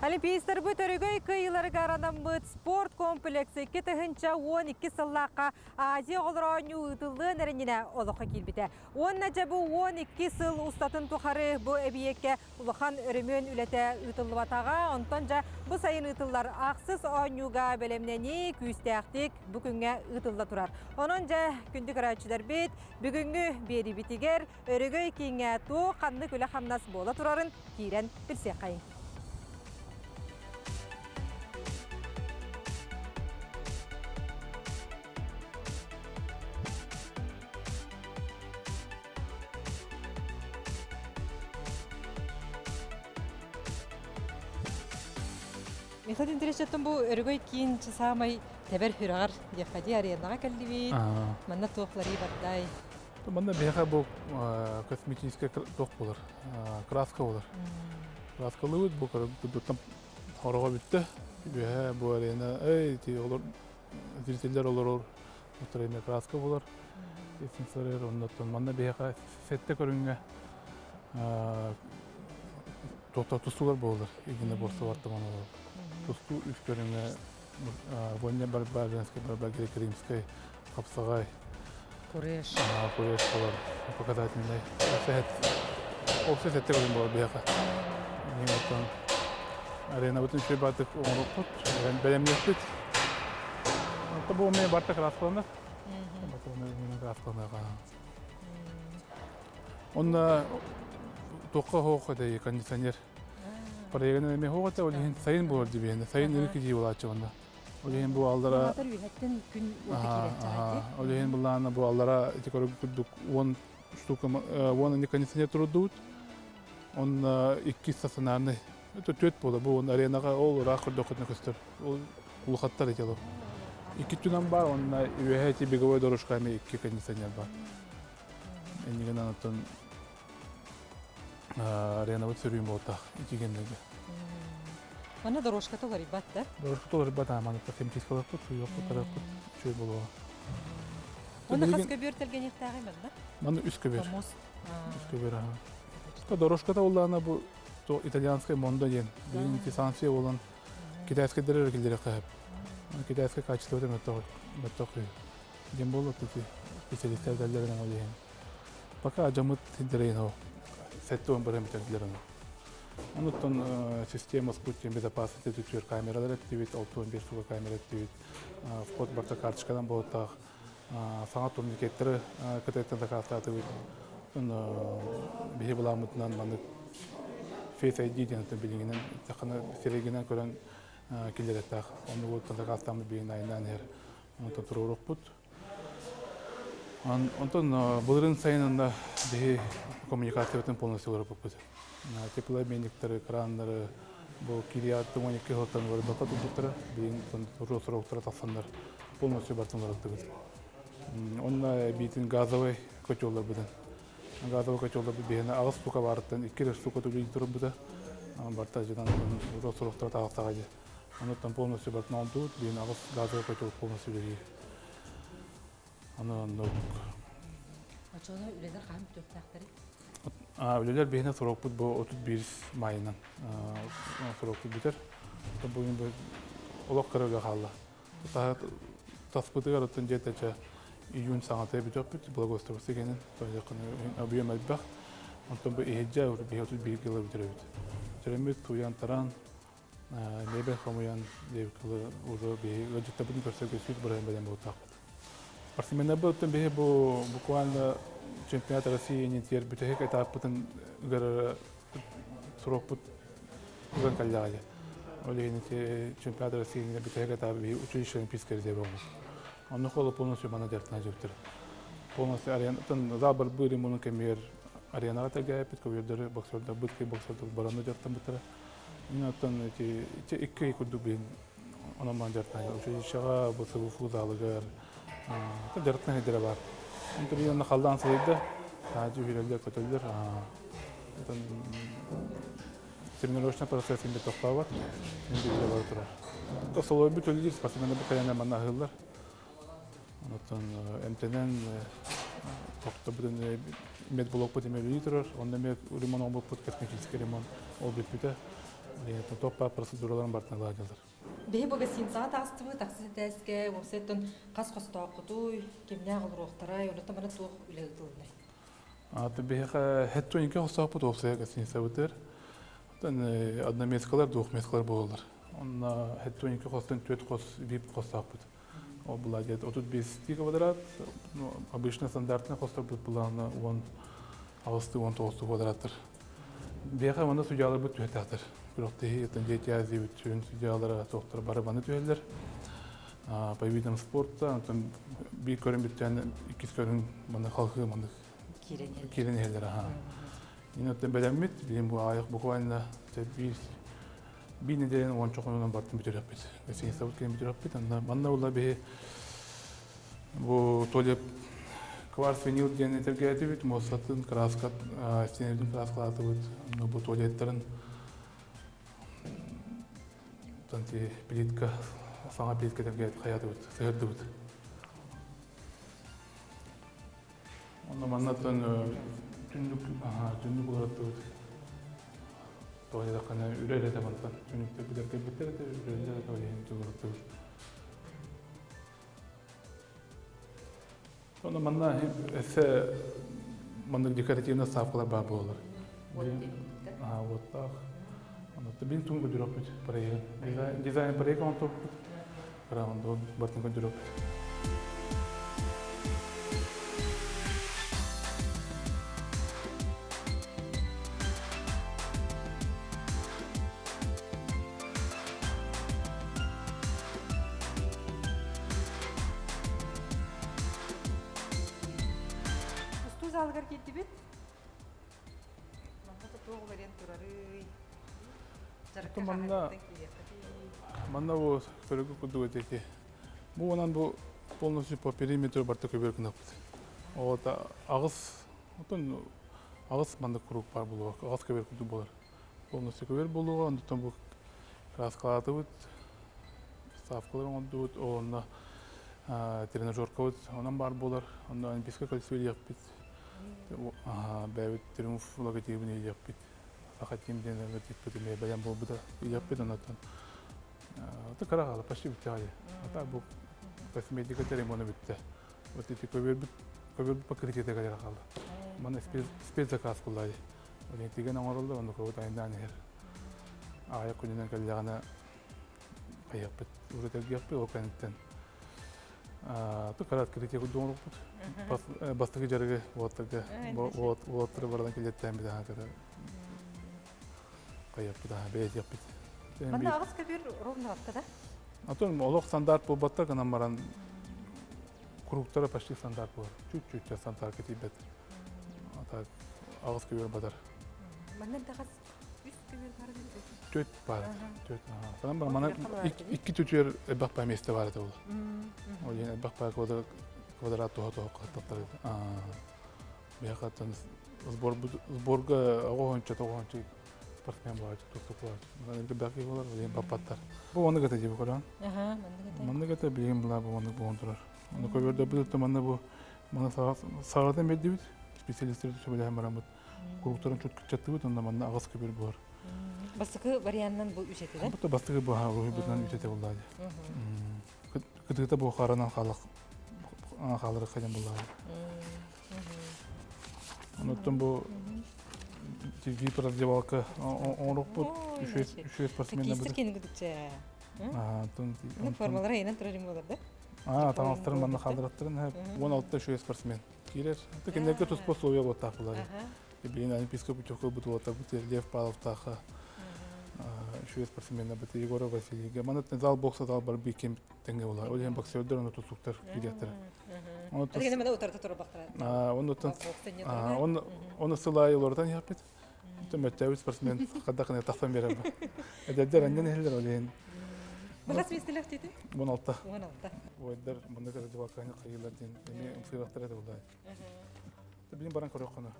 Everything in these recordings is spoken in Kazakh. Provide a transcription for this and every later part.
Олимпийстер бұт өрігөй күйілерге арадан бұт спорт комплексы 2-12 сыллаққа Азия олырауыны ұтылын әрініне олыққа келбіті. Онна жабы 12 сыл ұстатын тұқары бұ әбиекке ұлыған өрімен үлеті ұтылыватаға, онтан жа бұ сайын ұтылар ақсыз ойнуға бәлемнені күйістәқтік бүгінге ұтылда тұрар. Онын жа күнді қарачыдар бет, бүгінгі бері бітігер өрігөй кейінге тұ қанды көлі қамнас бола тұрарын кейрен білсек қайын. Мехат интересеттен бұл өргөй кейін самай тәбір хүрағар декади аренаға кәлдібейт, манна тоқлары бардай. Манна беха бұл косметический тоқ болар, краска болар. Краскалы өт бұл күрдіктен қорға бітті. Беха бұл арена, зрителер олар отырайна краска болар. Манна беха сетте көрінге тоқта тұстылар болар, егіне борсы барды мана болар. Тусту үскөрүңө война барбарянский, барбаргрек-римской, Капсагай. Куреш. Куреш болар. Показательный. Все сетте көрүн болар бияка. Арена бүтүн шөбатык оңрукпут, белемлеспит. Бұл мен бартак раскаландар. Онда тоққа хоқыдай кондиционер. Пареганы мен хоғата олеген сайын болар дебейінді, сайын үркі жей болатшы онда. Олеген бұл алдара... Олеген бұлланы бұл алдара көрі күрдік 10 кондиционер тұрды өт. Он 2 стационарный, төт болды. Бұл аренаға ол рақырды оқытына көстір. Ол ұлғаттар етелі. 2 түнен бар, онына үйәйті беговой дорожқайме 2 кондиционер бар. Әнеген анатын арена вот сөрүйін болтақ, итегендегі. Мана дорожка толар ибат, да? Дорожка толар ибат, мана химчиз қалар құт, суйық құт, чөй болуға. Оны қас көбер тәлген ектағы мен, да? Мана үс көбер. Үс көбер, дорожката олағына бұл итальянская мондо ден. Бүгін санкция olan китайская дәрі келдері қағып. Китайская качество өте мәттоқы. Ден болу специалистер дәлдерінің олеген. Пока ажамыт дәрейін ол. Сәттуын бір әмітерлерін. Онуттан система спутник безопасности түтер камералар әттевет, 6-15 суға камера әттевет. Вход барта карточкадан болуттақ. Саңа турникеттері кітайттан заказта атывет. Бейі бұламытынан маңды Face ID денетін білігінен, тақына серегінен көрін келер әттақ. Оны болуттан заказтамыз бейін айынан әр. Онуттан тұру ұрық бұд. Онтон бұлырын сайынында бейі коммуникация өтін полностью олар бұд. Теплообменниктері, крандары, бұл кириатты 12 ғылттан олар бата тұлдықтары, бейін тұру сұрауқтары тақсандар полностью бартынлар өттігіз. Онына бейтін газовый көтелер бұдан. Газовый көтелер бейіні ағыз суқа барыттан 2 суқа төлейді тұрып бұда. Барта жедан тұру сұрауқтары тағыстағады. Оныттан полностью бартын алдуыд, бейін ағыз газовый көтел полностью берейді. Ачоғына үлелер қағым төптақтары? Үлелер бейіне сұрауқ бұд бұл 31 майынан сұрауқ бұд бітер. Бұйын бұл олақ қырыға қалды. Таспытығар ұттын жетәчі июнь саңатая бітер бұд, благоустройство кенін. Объем әлбәқ. Онтан бұл ехеджа ұры 31 кило бітер өйді. Жүремет туян таран, мебел қамуян дейбікілі ұры бейі. Ғаджетті бұдың көрсеге сүйт бұрайын бәден бұл тақ. Парсимена был там беге буквально чемпионат России не тер битех этап потом гар срок пут ган калляли. Олени те чемпионат России не битех этап би училище олимпийское резервом. Он нахол полностью менеджер на жертве. Полностью арена там забор был ему камер арена тагая пит ковидеры боксер да бутки боксер да барану жертвам бутера. Ина там те икки кудубин она менеджер на училище босу футзалгар. Дәртіне дәрі бар. Интервьюны қалдан сұрайды, тәжі үйрелдер көтелдер. Тренировочный процессінде тоқпа бар, енді үйре бар тұрар. Солой бүт өлдер, спортсменді бұл кәлені манна ғылдар. МТНен тоқта бүтін медблок бұт емел үйі тұрар. Онда мен ремон ол бұт, косметический ремон ол бүт бүті. Топпа процедураларын бартына ладылар. Беһи бага синсаға тағыстыбы, тақсы тәске, опсеттон қас қостауы құтуй, кемне ағылыр оқтарай, оны тамана туық үлегі тұлынай. Аты беха хеттонике хосақ бұд опсая кәсін сәбітер. Одна мескалар, двух мескалар болалар. Онна хеттонике хостан төт қос, вип хосақ бұд. Ол бұла дед 35 квадрат, обычно стандартный хостар бұд бұланы 10-19 квадраттыр. Беха оны судьялар бұд түйетәқтір. Бирокты етін дети азии бүтін судьялары тоқтар барабаны түйелер. По видам спорта, bir körün bitten, ikiz körün bana halkı bana kiren yerler ha. Yine de belemit, benim bu ayak bukvalde bir nedeni on çok önemli bartın bir yapıt. Mesela sabit kelim bir yapıt, bana ola bir bu tolep kvars vinil diye tercih bit, mosatın kraskat, sinirden kraskatı bit, bu toletlerin tanti plitka, sana plitka tercih hayatı bit, seyirdi bit. Onda manattan tündük olarak da doğru da kana ürele de manattan tündükte bir dakika bitir de ürele de doğru yani olarak da. Onda manna ise mandık dikkat ettiğinde saflar bağlı olur. Вот так. Onda da bin tüm bir dropit parayı. Dizayn parayı kontrol. Karavanda batın kontrol. Algar gitti bit. Manna tuğ veren turarı. Manna bu körgü kudu öteki. Bu onun bu полностью по периметру барта көберген апты. O da ağız, otan ağız mandı kuruk var buluğa, ağız köber kudu bolar. Полностью köber buluğa, ondan bu kraskaladı bit, safkalar ondan bit, onda trenajörka bit, ondan bar bolar, ondan biske kalsiyeli yapbit. Бәйбіт триумф логотипін елеп бит. Сақат емден логотип бітімей баян бұл бұда елеп бит онатын. Аты қарағалы, почти бітті ғали. Ата бұл косметика терем оны бітті. Вот эти көбер бұт покрытие ғали қалы. Мұны спецзаказ құлайды. Олен теген оңырылды, оны көбіт айындан ер. Аяқ күнінен кәліғана қаяқ бит. Уже тәргеқ бит, ол кәнеттен. Аты қарат крития құдуын ұқ бұд. Бастығы жарығы уаттыры бардан келеттен біді ғақыры қайап бұд, бәйет яп біді. Манда ағыз көбер ровны атты да? Атон, олық стандарт бұл баттар, ғанам баран құруқтары почти стандарт болар. Чуть-чуть стандарт кетей бәдір. Ағыз көбер бадар. Манда ағыз үст көбер бары дейді? Төт бар. Ғанам бар, мана 2 төтер әббақ бай месті бар еді ол. Ол ең әббақ бай квадрат туға қаттақтар еді. Бияқаттан сборға оғанча спортсмен болады, тұқтық болады. Мәнелгі бәқи олар, ең бапаттар. Бұл оны ғата дейбі көран. Маңны ғата білген бұла бұл оны бұғын тұрар. Оны көберді білітті маңны бұл сағадан бәді бейді. Специалисттері түсі білі әміран бұд. Құруқтарын чөт күтчатты бұд, онда маңны ағыз көбер бұлар. Бастығы вариантынан бұл үшеті да? Бұтта бастығы бұл рухи бұдынан үшеті бұллады. Күдігіті бұл қаранан қалыры қайдан бұллады. Оныттың бұл вип раздевалка оңырық бұд, үшет спортсменді бұд. Кейістер кені күдікчі? Формалар айынан тұрарым болар да? Таңастырын банда қалдыраттырын, 16-та үшет спортсмен. Кейлер, кендерге тұспо словия бұлаттақ бұлады. Білген олимпийский путевка бұд бұлаттақ бұд, Лев Павловтағы үшет спортсменді бұд, Егора Василийге. Манаттың зал бокса зал бар бейкем тәңге болар. Ол ең боксердер, оны тұсуқтар келеттір. Дегенде мәді отырды тұры бақтырады? Оны сылай олардан япет. Мәттәуі спортсмен қадақына тақсан берер ба. Әдәддер әнден әлдер ол ең. Бұғас местелік дейді? 16. 16. Ойдар мұнда қажыва қайылар дейін. Әме ұмсығақтар әді олай. Білім баран көрек қона.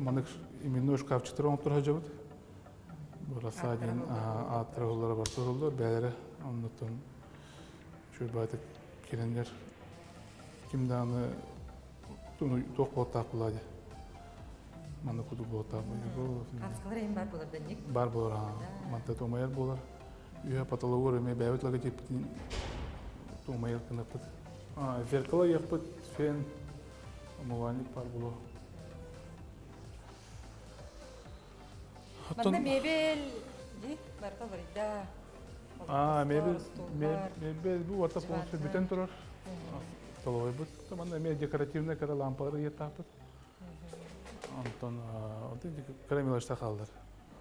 Маңық именной шкафчықтар оңып тұр ғажабыд. Burası adın atırıqları var, sorulur. Bəyləri ondan şöyle batık gelenler kimde anı çok boğutak buladı. Manda kudu boğutak buladı. Kaskılar en var bulardan ник. Бар болар, манда томайыр болар. Үйе патологор эме бәйбет лага жеп томайыр кынапыт. Зеркало япыт, фен, умывальник бар боло. Манда мебель бар колорida. Мебель бу орта полностью бүтен турар. Столовый бут. Манда эме декоративный кара лампалар еттапыт. Антон карамелашта қалдыр.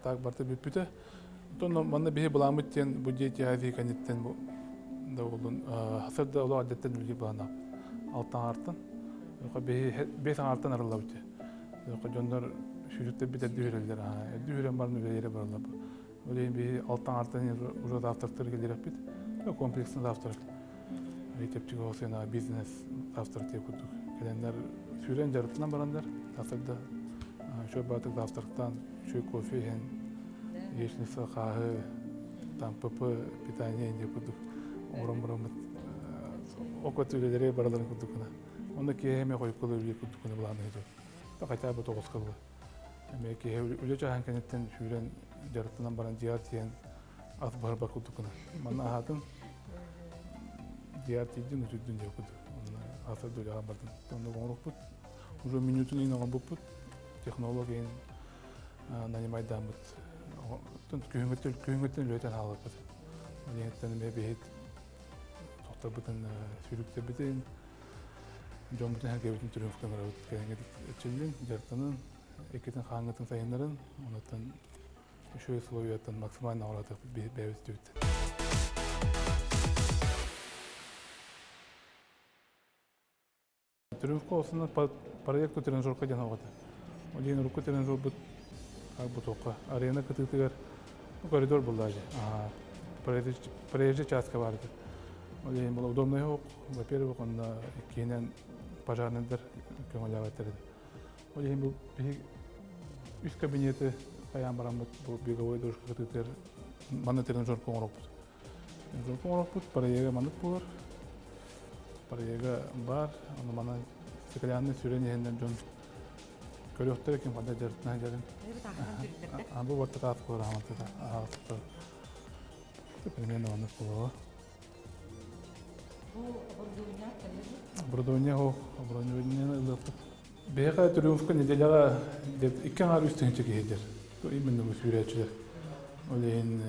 Так барты бүппүтө. Тон манда бие буламыттен бу дети ази канеттен бу да болдун. Хасырда улы адеттен билги булана. Алтан артын. Ока бие бес артын арылабыты. Ока жондор шүрүттө бите дүрелдер. Дүрен барын бере баралап. Олейин бие алтан артын уже завтрактыр келерек бит. Комплексный завтрак. Мектепчиге осена бизнес завтрак деп курдук. Келендер сүйрен жарытынан барандар. Хасырда şöyle batık daftardan, şöyle kofe, yeşilse kahve, tam papa, pitanya ince kuduk, oram okut ülelere baraların kudukuna. Onda ki hem koyup kalır bir kudukuna bulanıyor. Takayta bu toğuz kalır. Hem ki ülece hankenetten şöyle jarıtından baran cihat yiyen az barba kudukuna. Bana hatın cihat yedin ucudun diye kuduk. Onda asır dolu ağabardın. Onda konuk bud. Уже минутun yine on bud. Технологиян нанимайдамыт. Тон күйүнгөтөн лөтөн алып. Ниеттен мебет токтабытын сүрүктө битен жомбутун хагебитин түрүн фкамара өткөнгө чилин жартынын экетин хаңытын сайындарын онотон үшө условиятан максимально алатып бебестүт. Түрүн фкосуна проекту тренажерка жанагыты. Олин руку тренажер бут как бы только арена кытыгар коридор булажы. Проезжий частка барды. Олин было удобно yok. Во-первых, он кейнен пожарныйдар көңөлөбөтөрдү. Олин бул үч кабинети каян барамыт бул беговой дорожка кытыгар мана тренажер коңорокпут. Тренажер коңорокпут, проега манып булар. Проега бар, аны мана стеклянный сүйрөнүндөн жон көрөктөр экен бада жартына жарым. Бу ватта калыр амантта. Примерно аны боло. Оборудование лып. Бега трюмфка неделяга деп 2 ар үстүнчө кейдер. Именно бу сүйрөчүлөр. Олен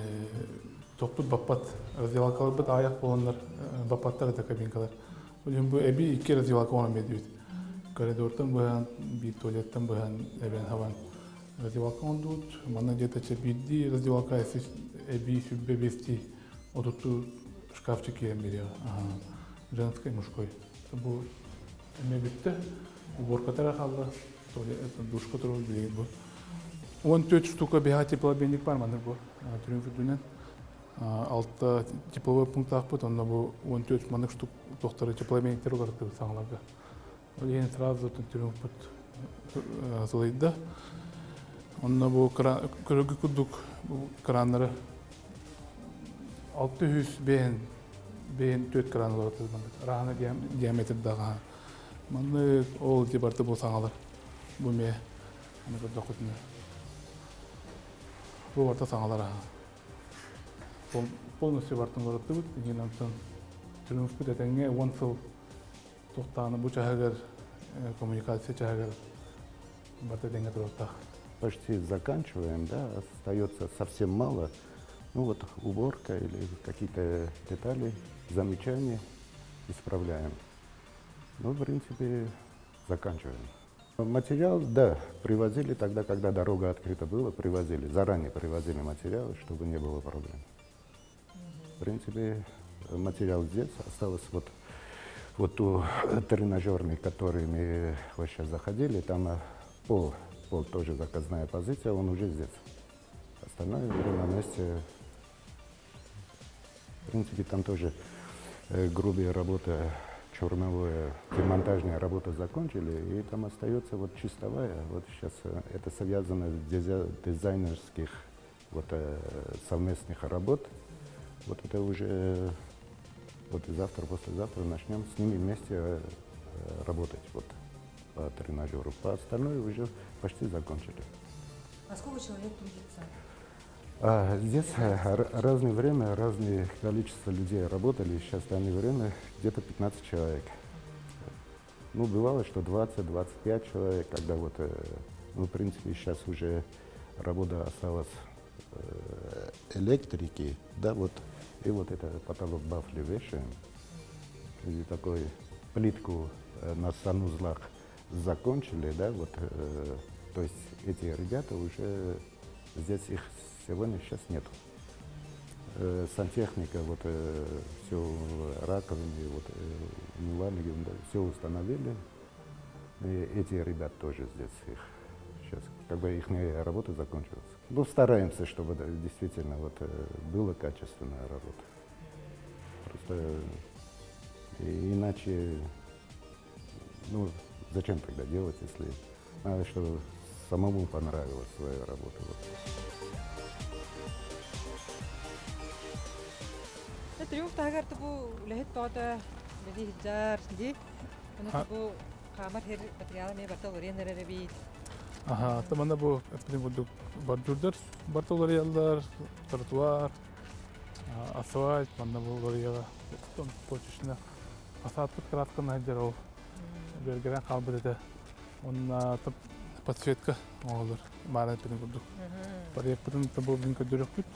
топтут баппат раздевалкалар бит аяк болгондар, баппаттар да кабинкалар. Олен бу эби 2 раздевалка оңо медүт. Коридордан быһан, bir туалеттен быһан, эбен хаван раздевалка ондут. Мана где-то чебиди раздевалка эсис эби сүббе бести. Отутту шкафчик кием бериyor. Женский, мужской. Бу эме битти. Уборкатара калды. Туалет, душка турулду билген бу. 14 штука бега теплообменник бар мана бу. Трюмфдүнен. Алтта тепловой пункт акпыт, онда бу 14 мана штук доктор теплообменниктер бар саңларга. Олен сразу трюмфт зылыйда. Онда бу көрөгү кудук краннары 600 бен 4 кран бар мында. Раны диаметрдагы. Мында ол дебарты болсаңалар. Бу ме аны докутны. Бу орта саңалар. Полностью бартын көрөттү бут. Дегенден трюмфт этеңе 10 жыл тоқтаны бу чагыр коммуникация чагыр барты денге туротта. Почти заканчиваем, да, остается совсем мало. Ну вот уборка или какие-то детали, замечания исправляем. Ну, в принципе, заканчиваем. Материал, да, привозили тогда, когда дорога открыта была, привозили. Заранее привозили материалы, чтобы не было проблем. В принципе, материал здесь осталось вот у тренажерный, который мы вот сейчас заходили, там пол тоже заказная позиция, он уже здесь. Остальное уже на месте. В принципе, там тоже грубая работа, черновая, демонтажная работа закончили, и там остается вот чистовая. Вот сейчас это связано с дизайнерских вот, совместных работ. Вот это уже Вот и завтра, послезавтра начнем с ними вместе работать вот, по тренажеру. По остальное уже почти закончили. А сколько человек трудится? Здесь разное время, разное количество людей работали. Сейчас в данное время где-то 15 человек. Ну, бывало, что 20-25 человек, когда вот, ну, в принципе, сейчас уже работа осталась электрики, да, вот, и вот это потолок бафли вешаем, и такой плитку на санузлах закончили, да, вот, то есть эти ребята уже, здесь их сегодня сейчас нету. Сантехника, вот, все раковины, вот, умывальники, да, все установили. И эти ребята тоже здесь их сейчас, как бы их работа закончилась. Ну, стараемся, чтобы да, действительно вот, была качественная работа. Просто иначе, ну, зачем тогда делать, если надо, чтобы самому понравилась своя работа. Вот. Триумф тагар тубу лехит тода леди жар ди. Она тубу камар хер материал ме бартал ренер бит. Ага, тамана бу эпидем буду бардурдар, бартолар ялдар, тротуар, асфальт, манна бу лорияга, тон почешна. Асфальт краска наджаров. Бергерен калбыда. Он подсветка олар. Бара эпидем буду. Проектын табу бин көдөрөк бүт.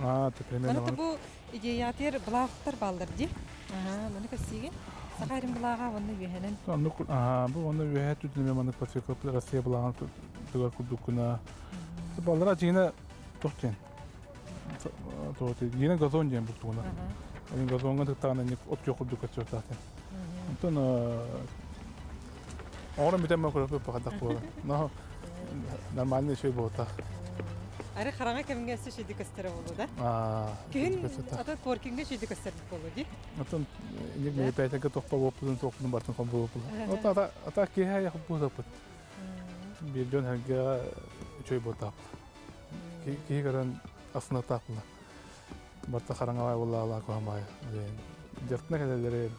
Это примерно. Mana bu ideyatir blaqtar baldır di. Aha, mana kasiga. Saqayrim blaga onu yehenen. Bu onu üyehet tüdünme manık pasifik Россия bulan tugar kudukuna. Ballara jine tohten. Tohte jine gazon jen butuna. Onun gazonga tıktağına ne ot yok kuduk atıyor zaten. Ondan orang bitem makro pe pakat kora. No, normalde şey bu ta. Ары хараңа кемге шиди кастера болду да? Кин ата коркингде шиди кастер болду ди. Атын нэг нэг тайтага тохпа бопун тохпун бартын ком бопул. Ота ата ки хая хопу запут. Бирден хага чөй ботап. Ки гаран асна тапла. Барта хараңа вай болла ала кохамай. Дертне каделер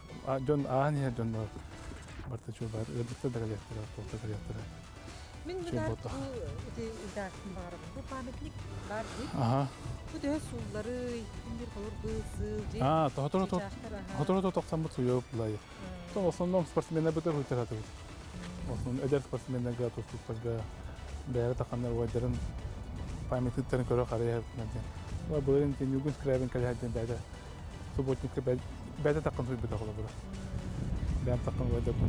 жон ани жон барта чөй бар. Дертне дагалектер тохта дагалектер. Min bunlar bu iddiasın var. Bu pametlik var değil. Aha. Bu da suları, bir kalır bızı. Hatırladı toksan bu suyu bulay. To основном спортсменler bu da hüteradı. Основном öder спортсменler gayet ustuslarga değer takanlar vaydarın pametliklerin körü karaya yapmadı. Ve bunların için yugun skrabın kalahadın da subotnik bede takın suyu bir takılı burada. Ben takın vayda bu.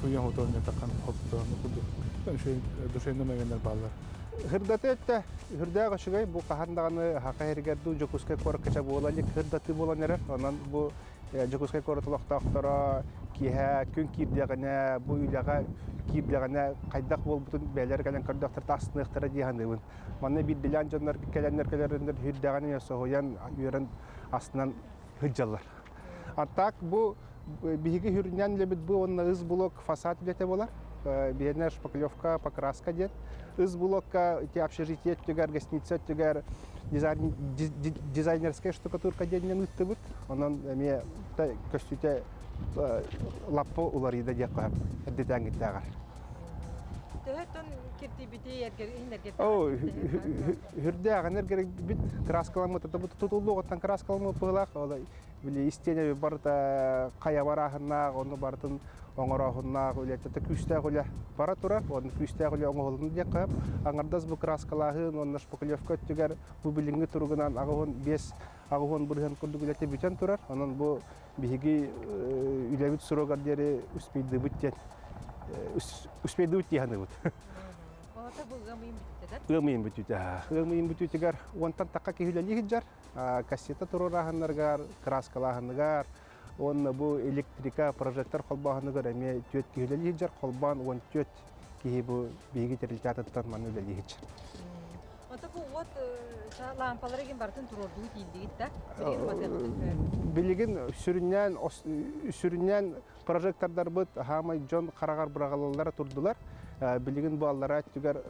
Suyun hotorunu takkan hotorunu kudu. Ben şey düşende megenler ballar. Hırdatı hırdağa şugay bu kahandağını haka hergerdu jokuskay korkaça boğulacak hırdatı boğulanlara ondan bu jokuskay korutulakta aktara kiha kün kirdiğine bu ilağa kirdiğine kaydak bol bütün beyler gelen kardaktır tasını ihtara diyandıvın. Bana bir dilan canlar gelenler hırdağını yasoğuyan yören aslında hıccalar. Atak bu Биги хюрнян лебит был он из блок фасад где-то была, бедная шпаклевка, покраска дед. Из блока эти общежития, тюгар гостиница, тюгар дизайнерская штукатурка дед не нытты будет. Он мне костюте лаппо уларида декла, это тангитагар. Тәһәттән кирти бите яргер О, хюрдәгән яргер бит краскаламы тутулугыттан краскаламы пылак, олай били истене барда кая барахына, оны бардын оңорохына, үләтте күстә гөлә бара тура, оны күстә гөлә оңолын дип кап, аңардас бу краскалаһын, оны шпаклевка тигәр бу билинге тургынан агын 5 агын бурхан курдугыләте бүтән турар, анан бу биги үләбит сурогар дере успейды бүттән. Успейды үтті вот. Олата бұл ғамайын бітті, да? Ғамайын бітті. Ғамайын бітті. Онтан таққа кейілі жар. Кассета тұрырағынырғар, краскалағынырғар. Оны бұл электрика, прожектор қолбағынырғар. Әме төт кейілі жар. Қолбан, он төт кейі бұл бейгі терілтатыттан маны өлі жар. Олата бұл от лампалары ген бартын тұрорды дейіндегі, да? Білеген сүрінен прожектордар бұд, хамай жон қарағар бұрағалылары тұрдылар. Білеген бұл аллара түгер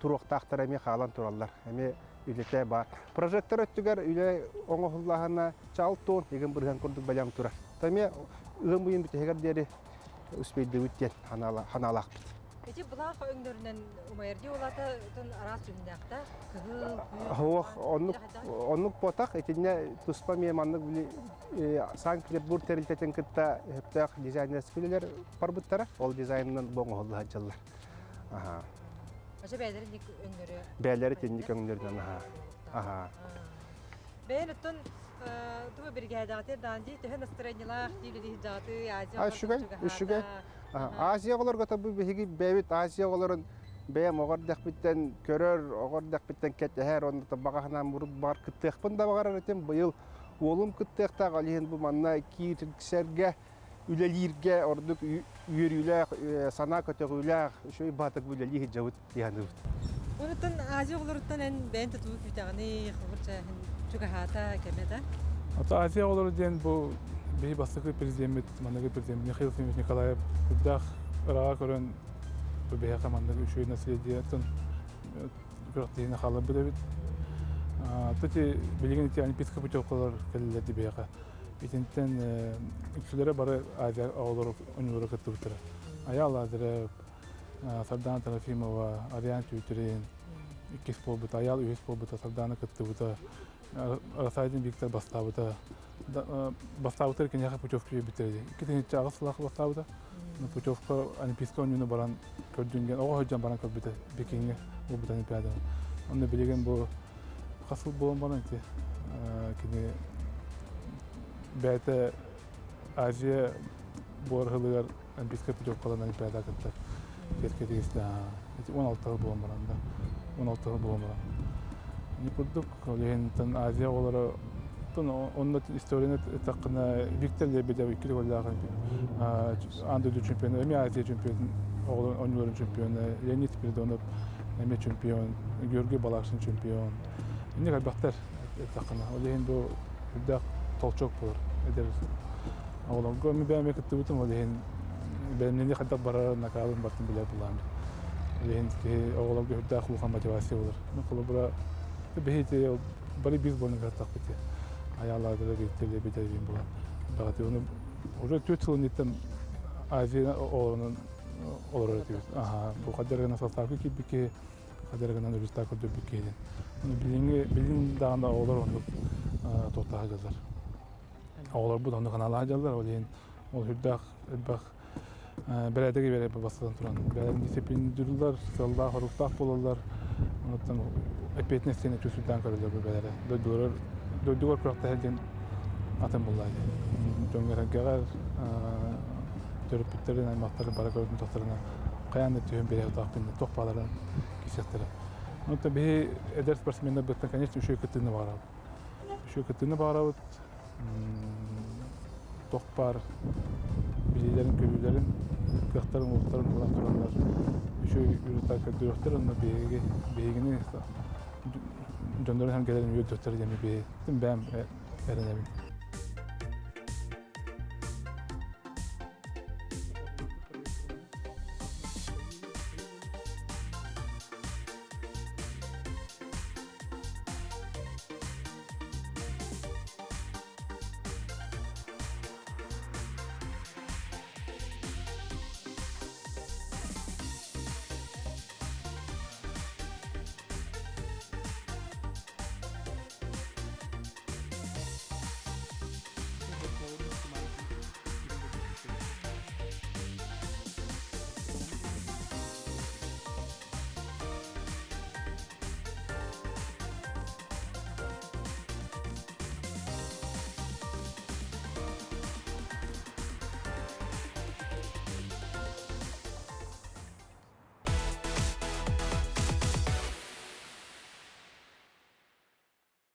тұруқта ақтар әме қалан тұралар. Әме үлете бар. Прожектор өттүгер үле оңохуллахана чалтон деген бұрған күрдік бәлем тұра. Тәме ұғын бұйын бітегер дері үспейді өттен ханалақ біт. Эти бұлақ өңдерінен умайырди олаты арас жүмінақта күгіл, Оннук потақ, етіне тұспа меманлық Санкт-Петербург тәрілтетін күтті өптіғ дизайнерс күлілер бар бұттары, ол дизайнынан боңы олды хатчалар. Аша бәлері нек өңдері? Бәлері теннік өңдерінен. Бәйін ұттын тұбы бірге әдағатер даңды түхі настроенилақ дейілі жаты Азия Азия олар көті бұл бәйгі бәйбіт Азия оларын бәйім оғырдақ біттен көрір, оғырдақ біттен кәттәхәр, онды бағағынан бұрып бар күттіқпін да бағарар өтем. Бұйыл олым күттіқтақ алиын бұл манна кейтірксерге, үлелерге, ордық үйеріләқ, сана көтіғіләқ, шөй батық үлелер жауыт яны бұд. Онытын Азия оларыттан ән бәйін тұтуы күйтағыны қылғырча жүгіхата кәмеді? Азия олары ден бұл бей бастықы президент, маннағы президент Михаил Семенович Николаев күддақ ыраға көрін бейі қамандағы үшөй наследиетін күрақтейіне қалы бұд әбет. Тұте білеген еті олимпийскі путевкалар кәлілерді бейіға. Етінттен үксілері бары Азия ауылары универы күтті бұтыры. Аял Азырев, Сардана Трофимова, Ариан Түйтерин, иккес бол бұта, аял үйес бол бұта, Сардана күтті бұта, Расайдың Виктор бастауыда. Бастауытыр екен яқа путевка бітіреді. Иккетенетші ағыз сылақы бастауыда. Путевка олимпийскі ойыны баран көрдінген, оға høйджан баран көрбіті бекенге ол бұта олимпиаданы. Оны білеген бұл қасыл болан баран ете. Бәйті Азия борғылығар олимпийскі путевкалан олимпиада кітті. Керке дегесті 16-ғы болан баранда. 16-ғы болан баран. Не күрдік, олегенттен Азия олары onun историяны таққына Виктор Лебедев 2 голдағы Андыды чемпионы, Эми Азия чемпионы, Оңыларын чемпионы, Леонид Спиридонов, Эми чемпион, Георгий Балақшин чемпион. Енді қалбақтар таққына. Олеген бұл үлдақ толчок болар. Оғыларға мен бәйме күтті бұтым, олеген бәйімненде қадақ барар, нақалын бартын білер бұлағым. Олеген оғыларға үлдақ ұлған мотивация болар. Мен қолы бұра бәйте бары біз болын қартақ біте. Аялlarda birlikte becerdiğim bulan. Fakat onu уже 4 yıl nitten Azia oğlanın olarak diyoruz. Bu kadarına sastavı ki bir ki kadarına rüzgar kurdu bir ki. Onu bilin dağında oğlar onu totahacaklar. Oğlar bu da onu kanala hacaklar. O hüddak bak beledeki bere basılan turan. Belediğin disiplin dururlar, sallar, horuktak bulurlar. Ondan epeyt nesline tüsülden kalırlar bu belere. Dördüğür kurakta helden atın bulaydı. Döngüregeler törüp bitlerin aymakları bara gördüğün tohtarına kayanlı tühün beri otağıpında tohpaların kesekleri. Ondan bir eder sportsmenler bıktan конечно üşüyor kıttığını bağırab. Üşüyor kıttığını bağırab. Tohpar, bilgilerin, köylülerin, kıhtarın, uğurtların bulan duranlar. Üşüyor yürütler kördüğüktür, onunla beygini döndürün hem gelelim yürütleri demeyi ben öğrenebilirim.